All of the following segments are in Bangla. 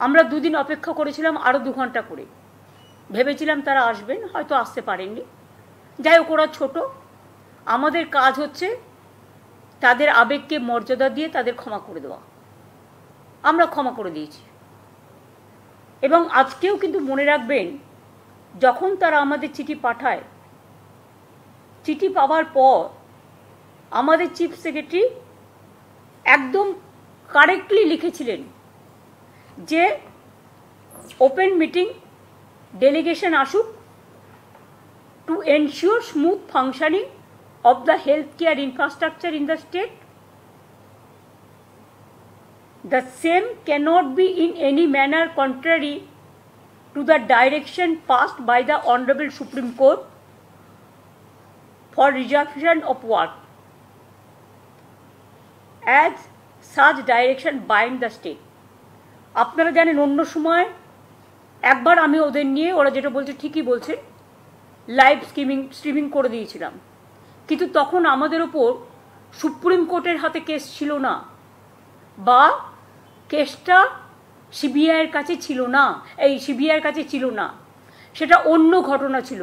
আমরা দুদিন অপেক্ষা করেছিলাম, আরও 2 ঘন্টা করে। ভেবেছিলাম তারা আসবেন, হয়তো আসতে পারেননি। যাই হোক, ওরা ছোট, আমাদের কাজ হচ্ছে তাদের আবেগকে মর্যাদা দিয়ে তাদের ক্ষমা করে দেওয়া। আমরা ক্ষমা করে দিয়েছি। এবং আজকেও কিন্তু মনে রাখবেন, যখন তারা আমাদের চিঠি পাঠায়, চিঠি পাওয়ার পর আমাদের চিফ সেক্রেটারি একদম কারেক্টলি লিখেছিলেন যে ওপেন মিটিং ডেলিগেশন আসুক to ensure smooth functioning of the healthcare infrastructure in the state. The same cannot be in any manner contrary to the direction passed by the Honorable Supreme Court for resumption of work, as such direction bind the state. আপনারা জানেন, অন্য সময় একবার আমি ওদের নিয়ে, ওরা যেটা বলছে ঠিকই বলছে, লাইভ স্ট্রিমিং করে দিয়েছিলাম। কিন্তু তখন আমাদের ওপর সুপ্রিম কোর্টের হাতে কেস ছিল না, বা কেসটা সিবিআইয়ের কাছে ছিল না, সিবিআইয়ের কাছে ছিল না, সেটা অন্য ঘটনা ছিল।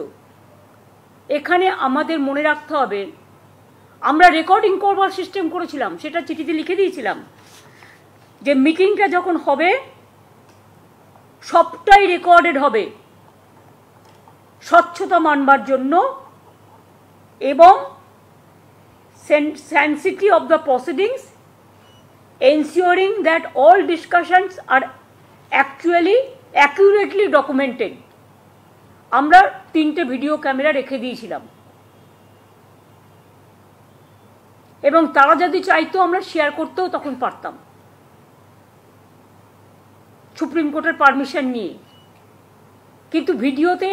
এখানে আমাদের মনে রাখতে হবে, আমরা রেকর্ডিং করবার সিস্টেম করেছিলাম, সেটা চিঠিতে লিখে দিয়েছিলাম যে মিটিংটা যখন হবে সবটাই রেকর্ডেড হবে, স্বচ্ছতা মানবার জন্য এবং sanctity of the proceedings, ensuring that all discussions are actually accurately documented. আমরা 3টে ভিডিও ক্যামেরা রেখে দিয়েছিলাম এবং তারা যদি চাইতো আমরা শেয়ার করতেও তখন পারতাম, সুপ্রিম কোর্টের পারমিশন নিয়ে। কিন্তু ভিডিওতে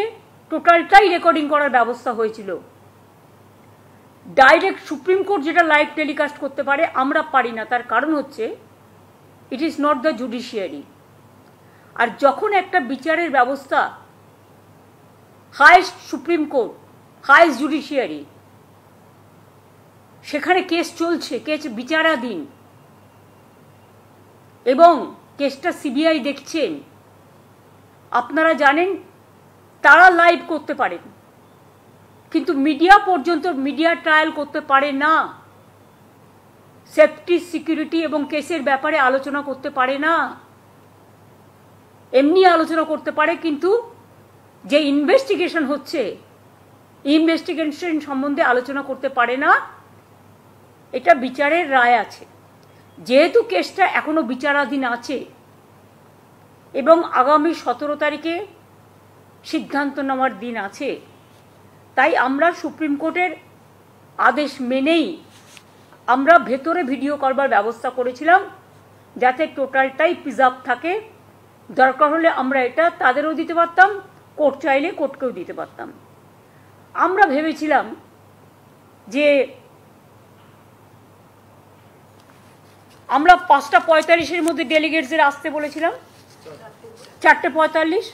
টোটালটাই রেকর্ডিং করার ব্যবস্থা হয়েছিল। ডাইরেক্ট সুপ্রিম কোর্ট যেটা লাইভ টেলিকাস্ট করতে পারে, আমরা পারি না। তার কারণ হচ্ছে it is not the judiciary. আর যখন একটা বিচারের ব্যবস্থা, highest supreme court, highest judiciary, সেখানে কেস চলছে, কেস বিচারাধীন, এবং কেসটা সিবিআই দেখছেন, আপনারা জানেন তারা লাইভ করতে পারেন, কিন্তু মিডিয়া পর্যন্ত মিডিয়া ট্রায়াল করতে পারে না, সেফটি, সিকিউরিটি এবং কেসের ব্যাপারে আলোচনা করতে পারে না। এমনি আলোচনা করতে পারে, কিন্তু যে ইনভেস্টিগেশন হচ্ছে, ইনভেস্টিগেশন সম্বন্ধে আলোচনা করতে পারে না। এটা বিচারের রায় আছে। যেহেতু কেসটা এখনো বিচারাধীন আছে এবং আগামী 17 তারিখে সিদ্ধান্ত নেওয়ার দিন আছে, তাই আমরা সুপ্রিম কোর্টের আদেশ মেনেই আমরা ভেতরে ভিডিও করবার ব্যবস্থা করেছিলাম, যাতে টোটালটাই প্রিজার্ভ থাকে। দরকার হলে আমরা এটা তাদেরও দিতে পারতাম, কোর্ট চাইলে কোর্টকেও দিতে পারতাম। আমরা ভেবেছিলাম যে আমরা 5:45-এর মধ্যে ডেলিগেটসদের আসতে বলেছিলাম, 4:45,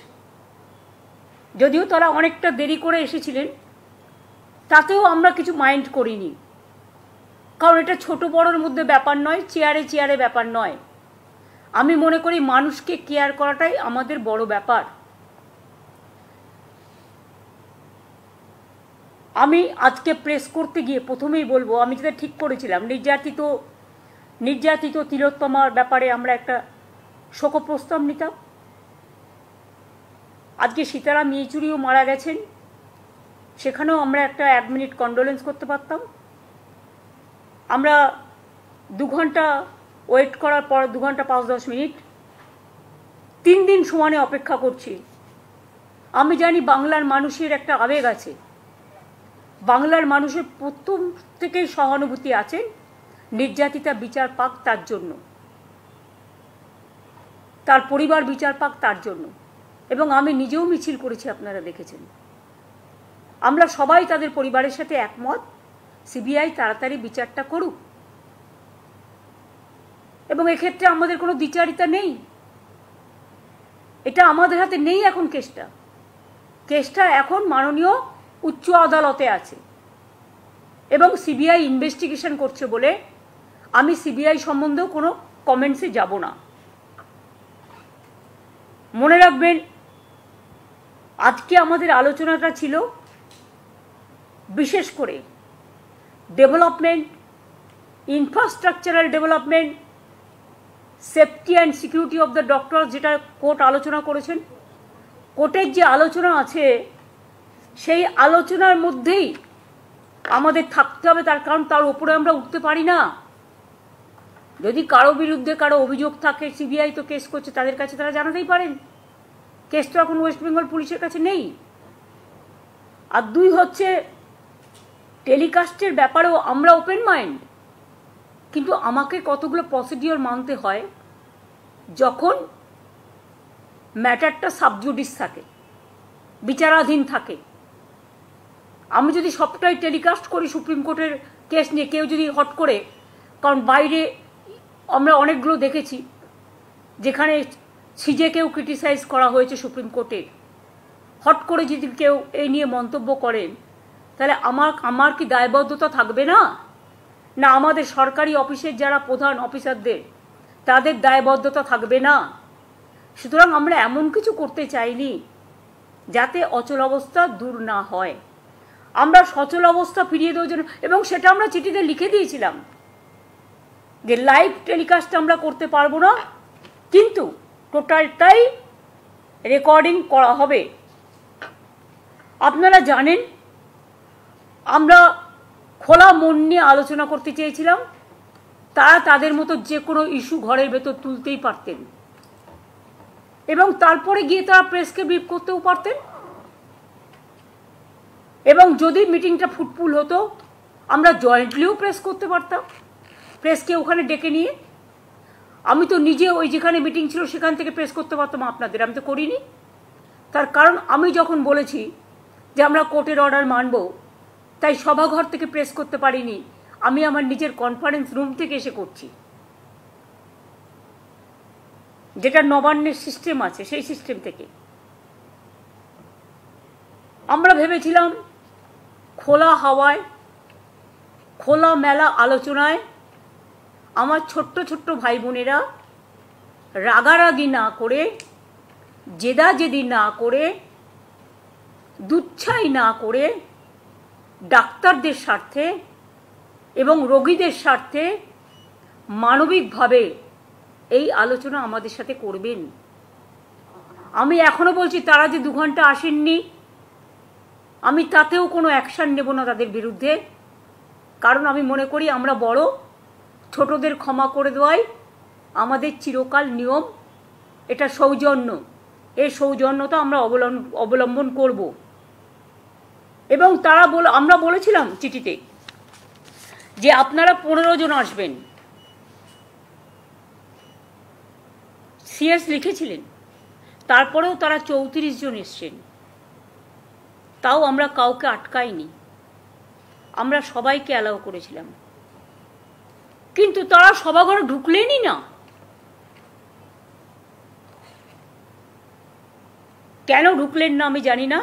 যদিও তারা অনেকটা দেরি করে এসেছিলেন, তাতেও আমরা কিছু মাইন্ড করিনি। কারণ এটা ছোট বড়োর মধ্যে ব্যাপার নয়, চেয়ারে চেয়ারে ব্যাপার নয়। আমি মনে করি মানুষকে কেয়ার করাটাই আমাদের বড় ব্যাপার। আমি আজকে প্রেস করতে গিয়ে প্রথমেই বলবো, আমি যেটা ঠিক করেছিলাম, নির্যাতিত তিলোত্তমার ব্যাপারে আমরা একটা শোকপ্রস্তাব নিতাম। আজকে সীতারাম ইয়েচুরিও মারা গেছেন, সেখানেও আমরা একটা 1 মিনিট কন্ডোলেন্স করতে পারতাম। আমরা 2 ঘন্টা ওয়েট করার পর, 2 ঘন্টা 5-10 মিনিট, 3 দিন সমানে অপেক্ষা করছি। আমি জানি বাংলার মানুষের একটা আবেগ আছে, বাংলার মানুষের প্রথম থেকেই সহানুভূতি আছেন, নির্যাতিতা বিচার পাক তার জন্য, তার পরিবার বিচার পাক তার জন্য। এবং আমি নিজেও মিছিল করেছি, আপনারা দেখেছেন। আমরা সবাই তাদের পরিবারের সাথে একমত, সিবিআই তাড়াতাড়ি বিচারটা করুক। এবং এক্ষেত্রে আমাদের কোনো দ্বিচারিতা নেই, এটা আমাদের হাতে নেই এখন। কেসটা এখন মাননীয় উচ্চ আদালতে আছে এবং সিবিআই ইনভেস্টিগেশন করছে বলে আমি সিবিআই সম্বন্ধেও কোনো কমেন্টসে যাব না। মনে রাখবেন, আজকে আমাদের আলোচনাটা ছিল বিশেষ করে development, infrastructural development, safety and security of the doctor, যেটা কোর্ট আলোচনা করেছেন। কোর্টের যে আলোচনা আছে সেই আলোচনার মধ্যেই আমাদের থাকতে হবে, তার কারণ তার উপরে আমরা উঠতে পারি না। যদি কারো বিরুদ্ধে কারো অভিযোগ থাকে, সিবিআই তো কেস করছে, তাদের কাছে তারা জানাতেই পারেন। কেস তো এখন ওয়েস্ট বেঙ্গল পুলিশের কাছে নেই। আর দুই হচ্ছে, টেলিকাস্টের ব্যাপারেও আমরা ওপেন মাইন্ড, কিন্তু আমাকে কতগুলো প্রসিডিওর মানতে হয় যখন ম্যাটারটা সাবজুডিস থাকে, বিচারাধীন থাকে। আমি যদি সবটাই টেলিকাস্ট করি সুপ্রিম কোর্টের কেস নিয়ে, কেউ যদি হট করে, কারণ বাইরে আমরা অনেকগুলো দেখেছি যেখানে সিজেকেও ক্রিটিসাইজ করা হয়েছে সুপ্রিম কোর্টে, হট করে যদি কেউ এই নিয়ে মন্তব্য করেন, তাহলে আমার কি দায়বদ্ধতা থাকবে না? না আমাদের সরকারি অফিসের যারা প্রধান অফিসারদের তাদের দায়বদ্ধতা থাকবে না? সুতরাং আমরা এমন কিছু করতে চাইনি যাতে অচল অবস্থা দূর না হয়। আমরা সচল অবস্থা ফিরিয়ে দেওয়ার জন্য, এবং সেটা আমরা চিঠিতে লিখে দিয়েছিলাম যে লাইভ টেলিকাস্ট আমরা করতে পারবো না, কিন্তু টোটালটাই রেকর্ডিং করা হবে। আপনারা জানেন আমরা খোলা মন নিয়ে আলোচনা করতে চেয়েছিলাম, তারা তাদের মতো যে কোনো ইস্যু ঘরের ভেতর তুলতেই পারতেন, এবং তারপরে গিয়ে তারা প্রেসকে ব্রিফ করতেও পারতেন। এবং যদি মিটিংটা ফুটফুল হতো, আমরা জয়েন্টলিও প্রেস করতে পারতাম, প্রেসকে ওখানে ডেকে নিয়ে। আমি তো নিজে ওই যেখানে মিটিং ছিল সেখান থেকে প্রেস করতে পারতাম আপনাদের, আমি তো করিনি। তার কারণ আমি যখন বলেছি যে আমরা কোর্টের অর্ডার মানব, তাই সভাঘর থেকে প্রেস করতে পারিনি, আমি আমার নিজের কনফারেন্স রুম থেকে এসে করছি, যেটা নবান্নের সিস্টেম আছে সেই সিস্টেম থেকে। আমরা ভেবেছিলাম খোলা হাওয়ায়, খোলা মেলা আলোচনায় আমার ছোট্ট ছোট্ট ভাই বোনেরা রাগারাগি না করে, জেদাজেদি না করে, দুচ্ছাই না করে, ডাক্তারদের স্বার্থে এবং রোগীদের স্বার্থে মানবিকভাবে এই আলোচনা আমাদের সাথে করবেন। আমি এখনো বলছি, তারা যে 2 ঘন্টা আসেননি, আমি তাতেও কোনো অ্যাকশন নেব না তাদের বিরুদ্ধে, কারণ আমি মনে করি আমরা বড়, ছোটদের ক্ষমা করে দেওয়াই আমাদের চিরকাল নিয়ম। এটা সৌজন্য, এই সৌজন্যতা আমরা অবলম্বন করব। এবং তারা আমরা বলেছিলাম চিঠিতে যে আপনারা 15 জন আসবেন, সিএস লিখেছিলেন, তারপরেও তারা 34 জন এসছেন। তাও আমরা কাউকে আটকাইনি, আমরা সবাইকে অ্যালাউ করেছিলাম, কিন্তু তারা সভাঘরে ঢুকলেনই না। কেন ঢুকলেন না আমি জানি না,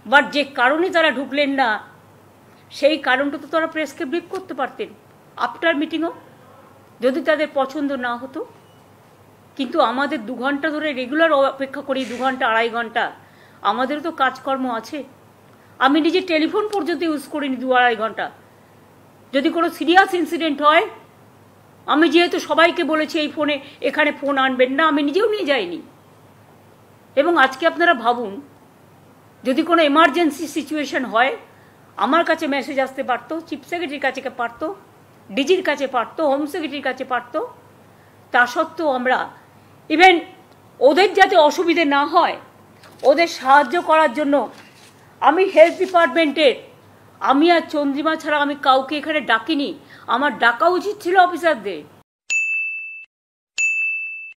বাট যে কারণে তারা ঢুকলেন না সেই কারণটা তো তারা প্রেসকে ব্রিফ করতে পারতেন আফটার মিটিংও, যদি তাদের পছন্দ না হতো। কিন্তু আমাদের 2 ঘন্টা ধরে রেগুলার অপেক্ষা করি, 2 ঘন্টা 2.5 ঘন্টা, আমাদেরও তো কাজকর্ম আছে। আমি নিজে টেলিফোন পর্যন্ত ইউজ করিনি 2-2.5 ঘন্টা। যদি কোনো সিরিয়াস ইনসিডেন্ট হয়, আমি যেহেতু সবাইকে বলেছি এই ফোনে, এখানে ফোন আনবেন না, আমি নিজেও নিয়ে যাইনি। এবং আজকে আপনারা ভাবুন, যদি কোনো এমার্জেন্সি সিচুয়েশন হয়, আমার কাছে মেসেজ আসতে পারতো, চিফ সেক্রেটারির কাছে পারতো, ডিজির কাছে পারতো, হোম সেক্রেটারির কাছে পারতো। তা সত্ত্বেও আমরা ইভেন ওদের যাতে অসুবিধে না হয়, ওদের সাহায্য করার জন্য আমি হেলথ ডিপার্টমেন্টের, আমি আর চন্দ্রিমা ছাড়া আমি কাউকে এখানে ডাকিনি। আমার ডাকা উচিত ছিল অফিসারদের,